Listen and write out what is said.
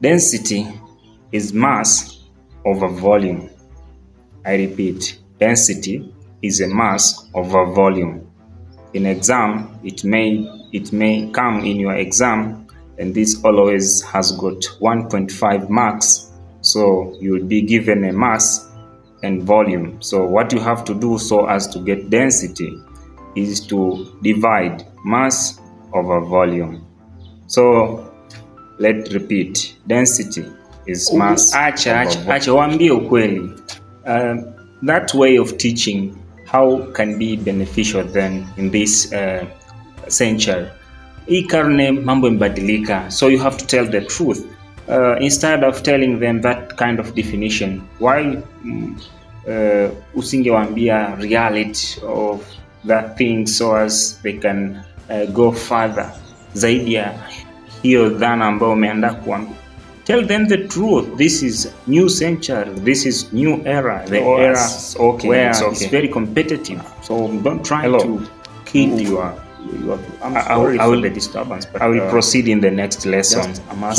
Density is mass over volume. I repeat, density is a mass over volume. In exam, it may come in your exam, and this always has got 1.5 marks. So you will be given a mass and volume. So what you have to do so as to get density is to divide mass over volume. So let's repeat, density is mass over volume. That way of teaching, how can be beneficial then in this century? Hii karne mambo imebadilika, so you have to tell the truth. Instead of telling them that kind of definition, why usingewaambia reality of that thing so as they can go further zaidi ya hiyo dhana ambayo umeandaa kuambia. Tell them the truth. This is new century. This is new era. The era where it's very competitive. So don't try to kid your. I will proceed in the next lesson.